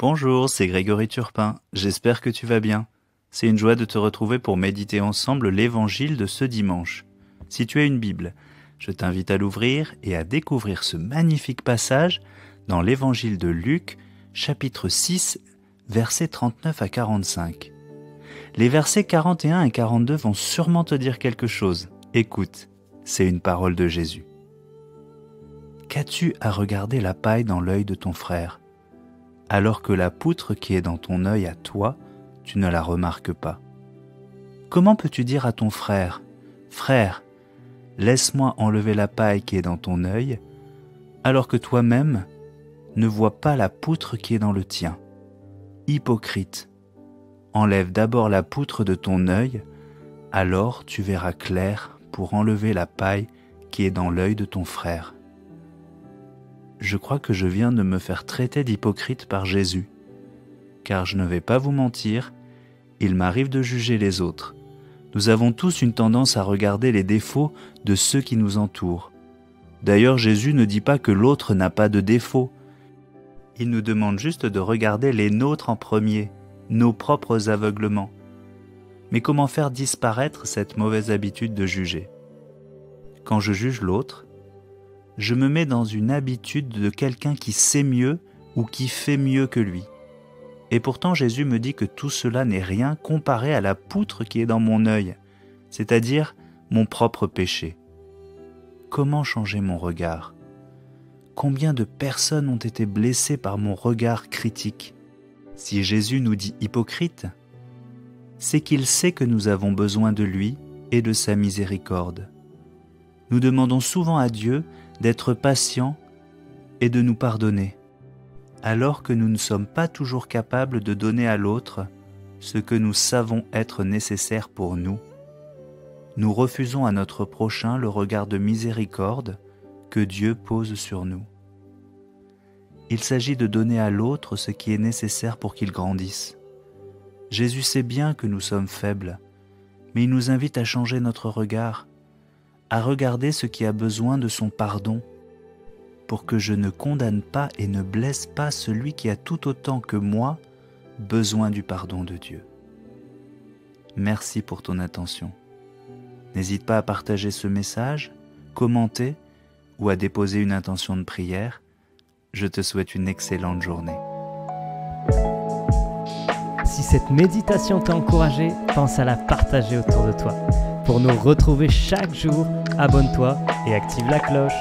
Bonjour, c'est Grégory Turpin. J'espère que tu vas bien. C'est une joie de te retrouver pour méditer ensemble l'évangile de ce dimanche. Si tu as une Bible, je t'invite à l'ouvrir et à découvrir ce magnifique passage dans l'évangile de Luc, chapitre 6, versets 39 à 45. Les versets 41 et 42 vont sûrement te dire quelque chose. Écoute, c'est une parole de Jésus. Qu'as-tu à regarder la paille dans l'œil de ton frère, alors que la poutre qui est dans ton œil à toi, tu ne la remarques pas? Comment peux-tu dire à ton frère, « Frère, laisse-moi enlever la paille qui est dans ton œil », alors que toi-même ne vois pas la poutre qui est dans le tien? Hypocrite, enlève d'abord la poutre de ton œil, alors tu verras clair pour enlever la paille qui est dans l'œil de ton frère. Je crois que je viens de me faire traiter d'hypocrite par Jésus, car je ne vais pas vous mentir, il m'arrive de juger les autres. Nous avons tous une tendance à regarder les défauts de ceux qui nous entourent. D'ailleurs, Jésus ne dit pas que l'autre n'a pas de défauts. Il nous demande juste de regarder les nôtres en premier, nos propres aveuglements. Mais comment faire disparaître cette mauvaise habitude de juger? Quand je juge l'autre, je me mets dans une habitude de quelqu'un qui sait mieux ou qui fait mieux que lui. Et pourtant Jésus me dit que tout cela n'est rien comparé à la poutre qui est dans mon œil, c'est-à-dire mon propre péché. Comment changer mon regard? Combien de personnes ont été blessées par mon regard critique? Si Jésus nous dit hypocrite, c'est qu'il sait que nous avons besoin de lui et de sa miséricorde. Nous demandons souvent à Dieu d'être patient et de nous pardonner, alors que nous ne sommes pas toujours capables de donner à l'autre ce que nous savons être nécessaire pour nous. Nous refusons à notre prochain le regard de miséricorde que Dieu pose sur nous. Il s'agit de donner à l'autre ce qui est nécessaire pour qu'il grandisse. Jésus sait bien que nous sommes faibles, mais il nous invite à changer notre regard, à regarder ce qui a besoin de son pardon, pour que je ne condamne pas et ne blesse pas celui qui a tout autant que moi besoin du pardon de Dieu. Merci pour ton attention. N'hésite pas à partager ce message, commenter ou à déposer une intention de prière. Je te souhaite une excellente journée. Si cette méditation t'a encouragé, pense à la partager autour de toi. Pour nous retrouver chaque jour, abonne-toi et active la cloche.